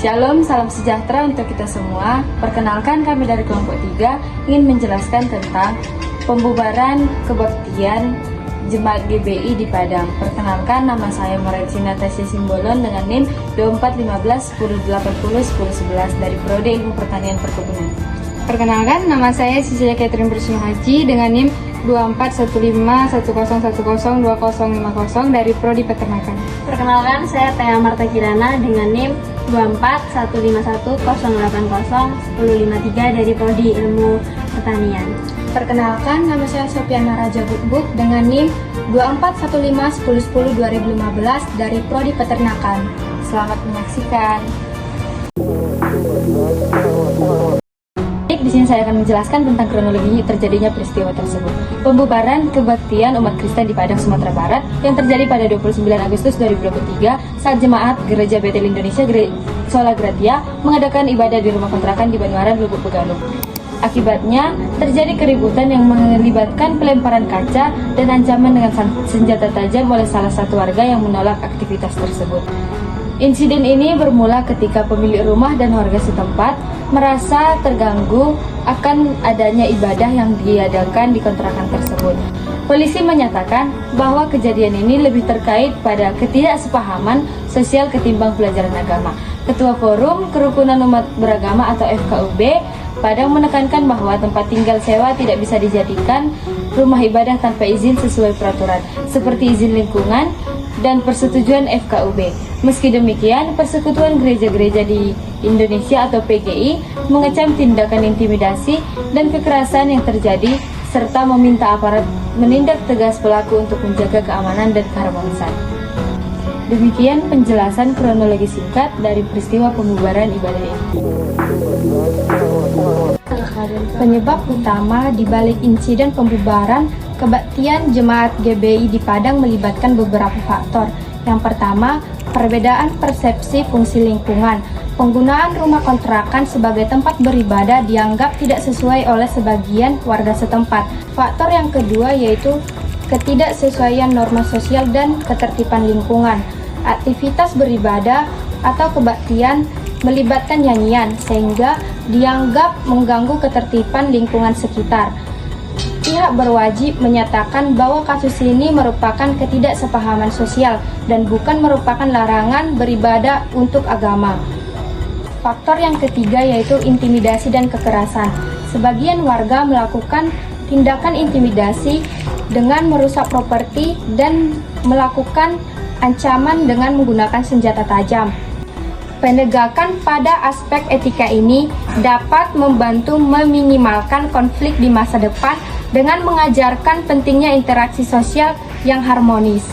Shalom, salam sejahtera untuk kita semua. Perkenalkan, kami dari kelompok 3 ingin menjelaskan tentang pembubaran kebaktian Jemaat GBI di Padang. Perkenalkan, nama saya Moretina Tasya Simbolon dengan NIM 2415 1080 1011 dari Prodi Ilmu Pertanian Perkebunan. Perkenalkan, nama saya Cecilia Catherine Bersih Haji dengan NIM 241510102050 dari Prodi Peternakan. Perkenalkan, saya Thea Marta Kirana dengan NIM 241510801053 dari Prodi Ilmu Pertanian. Perkenalkan, nama saya Sofiana Raja Bukbuk dengan NIM 241510102015 dari Prodi Peternakan. Selamat menyaksikan. Di sini saya akan menjelaskan tentang kronologi terjadinya peristiwa tersebut. Pembubaran kebaktian umat Kristen di Padang, Sumatera Barat yang terjadi pada 29 Agustus 2023 saat jemaat Gereja Betel Indonesia Sola Gratia mengadakan ibadah di rumah kontrakan di Banyuaran, Lubuk Begalung. Akibatnya terjadi keributan yang melibatkan pelemparan kaca dan ancaman dengan senjata tajam oleh salah satu warga yang menolak aktivitas tersebut. Insiden ini bermula ketika pemilik rumah dan warga setempat merasa terganggu akan adanya ibadah yang diadakan di kontrakan tersebut. Polisi menyatakan bahwa kejadian ini lebih terkait pada ketidaksepahaman sosial ketimbang pelajaran agama. Ketua Forum Kerukunan Umat Beragama atau FKUB Padang menekankan bahwa tempat tinggal sewa tidak bisa dijadikan rumah ibadah tanpa izin sesuai peraturan, seperti izin lingkungan dan persetujuan FKUB. Meski demikian, Persekutuan Gereja-Gereja di Indonesia atau PGI mengecam tindakan intimidasi dan kekerasan yang terjadi serta meminta aparat menindak tegas pelaku untuk menjaga keamanan dan keharmonisan. Demikian penjelasan kronologi singkat dari peristiwa pembubaran ibadah ini. Penyebab utama di balik insiden pembubaran kebaktian Jemaat GBI di Padang melibatkan beberapa faktor. Yang pertama, perbedaan persepsi fungsi lingkungan. Penggunaan rumah kontrakan sebagai tempat beribadah dianggap tidak sesuai oleh sebagian warga setempat. Faktor yang kedua yaitu ketidaksesuaian norma sosial dan ketertiban lingkungan. Aktivitas beribadah atau kebaktian melibatkan nyanyian sehingga dianggap mengganggu ketertiban lingkungan sekitar. Pihak berwajib menyatakan bahwa kasus ini merupakan ketidaksepahaman sosial dan bukan merupakan larangan beribadah untuk agama. Faktor yang ketiga yaitu intimidasi dan kekerasan. Sebagian warga melakukan tindakan intimidasi dengan merusak properti dan melakukan ancaman dengan menggunakan senjata tajam. Penegakan pada aspek etika ini dapat membantu meminimalkan konflik di masa depan dengan mengajarkan pentingnya interaksi sosial yang harmonis.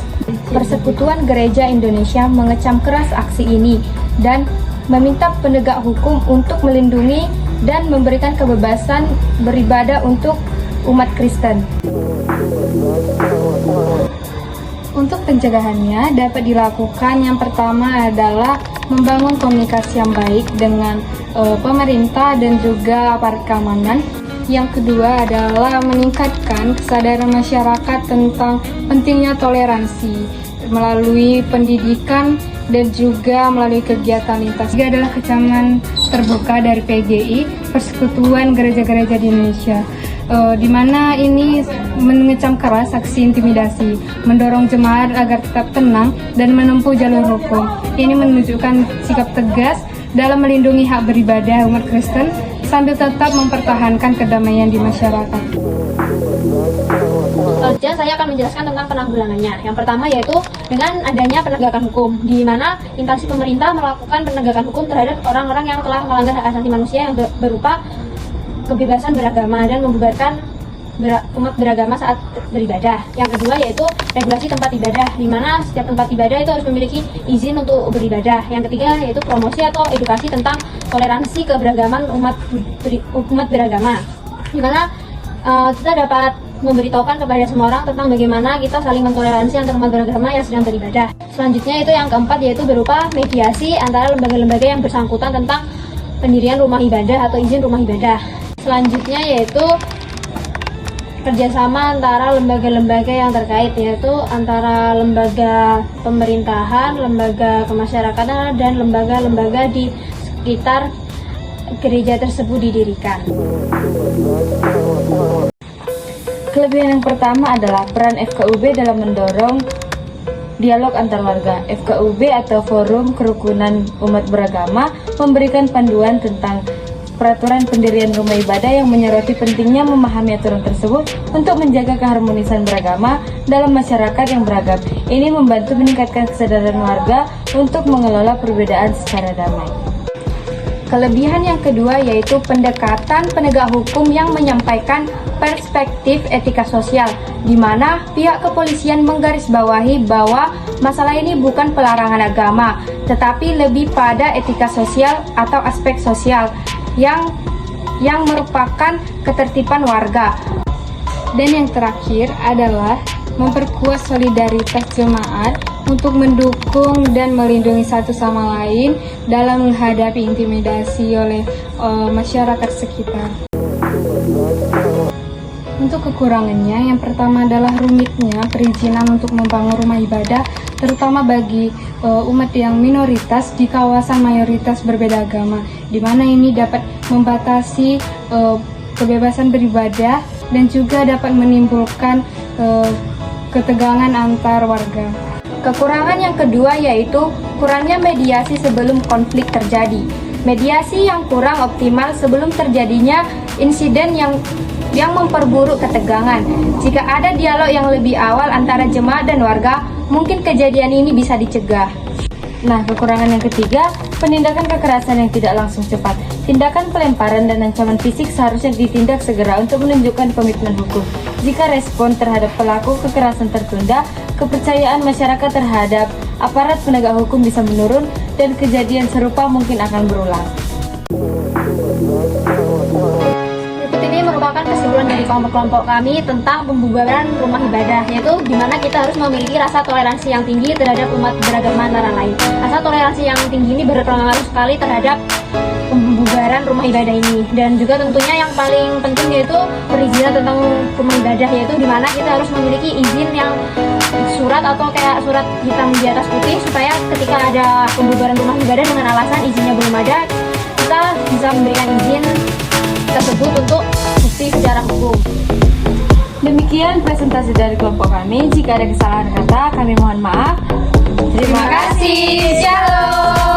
Persekutuan Gereja Indonesia mengecam keras aksi ini dan meminta penegak hukum untuk melindungi dan memberikan kebebasan beribadah untuk umat Kristen. Untuk pencegahannya dapat dilakukan yang pertama adalah membangun komunikasi yang baik dengan pemerintah dan juga aparat keamanan. Yang kedua adalah meningkatkan kesadaran masyarakat tentang pentingnya toleransi melalui pendidikan dan juga melalui kegiatan lintas. Ini adalah kecaman terbuka dari PGI, Persekutuan Gereja-Gereja di Indonesia, di mana ini mengecam keras aksi intimidasi, mendorong jemaat agar tetap tenang dan menempuh jalur hukum. Ini menunjukkan sikap tegas dalam melindungi hak beribadah umat Kristen sambil tetap mempertahankan kedamaian di masyarakat. Selanjutnya saya akan menjelaskan tentang penanggulangannya. Yang pertama yaitu dengan adanya penegakan hukum, di mana instansi pemerintah melakukan penegakan hukum terhadap orang-orang yang telah melanggar hak asasi manusia yang berupa kebebasan beragama dan membubarkan umat beragama saat beribadah. Yang kedua yaitu regulasi tempat ibadah, di mana setiap tempat ibadah itu harus memiliki izin untuk beribadah. Yang ketiga yaitu promosi atau edukasi tentang toleransi keberagaman umat beragama, di mana kita dapat memberitahukan kepada semua orang tentang bagaimana kita saling mentoleransi antar umat beragama yang sedang beribadah. Selanjutnya itu yang keempat yaitu berupa mediasi antara lembaga-lembaga yang bersangkutan tentang pendirian rumah ibadah atau izin rumah ibadah. Selanjutnya yaitu kerjasama antara lembaga-lembaga yang terkait, yaitu antara lembaga pemerintahan, lembaga kemasyarakatan, dan lembaga-lembaga di sekitar gereja tersebut didirikan. Kelebihan yang pertama adalah peran FKUB dalam mendorong dialog antar warga. FKUB atau Forum Kerukunan Umat Beragama memberikan panduan tentang peraturan pendirian rumah ibadah yang menyoroti pentingnya memahami aturan tersebut untuk menjaga keharmonisan beragama dalam masyarakat yang beragam. Ini membantu meningkatkan kesadaran warga untuk mengelola perbedaan secara damai. Kelebihan yang kedua yaitu pendekatan penegak hukum yang menyampaikan perspektif etika sosial, di mana pihak kepolisian menggarisbawahi bahwa masalah ini bukan pelarangan agama, tetapi lebih pada etika sosial atau aspek sosial yang merupakan ketertiban warga. Dan yang terakhir adalah memperkuat solidaritas jemaat untuk mendukung dan melindungi satu sama lain dalam menghadapi intimidasi oleh masyarakat sekitar. Untuk kekurangannya, yang pertama adalah rumitnya perizinan untuk membangun rumah ibadah, terutama bagi umat yang minoritas di kawasan mayoritas berbeda agama, di mana ini dapat membatasi kebebasan beribadah dan juga dapat menimbulkan ketegangan antar warga. Kekurangan yang kedua yaitu kurangnya mediasi sebelum konflik terjadi. Mediasi yang kurang optimal sebelum terjadinya insiden yang memperburuk ketegangan. Jika ada dialog yang lebih awal antara jemaat dan warga, mungkin kejadian ini bisa dicegah. Nah, kekurangan yang ketiga, penindakan kekerasan yang tidak langsung cepat. Tindakan pelemparan dan ancaman fisik seharusnya ditindak segera untuk menunjukkan komitmen hukum. Jika respon terhadap pelaku kekerasan tertunda, kepercayaan masyarakat terhadap aparat penegak hukum bisa menurun dan kejadian serupa mungkin akan berulang. Berikut ini merupakan kesimpulan dari kelompok-kelompok kami tentang pembubaran rumah ibadah, yaitu di mana kita harus memiliki rasa toleransi yang tinggi terhadap umat beragama antara lain. Rasa toleransi yang tinggi ini berpengaruh sekali terhadap pembubaran rumah ibadah ini, dan juga tentunya yang paling penting yaitu perizinan tentang rumah ibadah, yaitu di mana kita harus memiliki izin yang surat atau kayak surat hitam di atas putih, supaya ketika ada pembubaran rumah ibadah dengan alasan izinnya belum ada, kita bisa memberikan izin tersebut untuk bukti secara hukum. Demikian presentasi dari kelompok kami. Jika ada kesalahan kata, kami mohon maaf. Terima kasih. Shalom.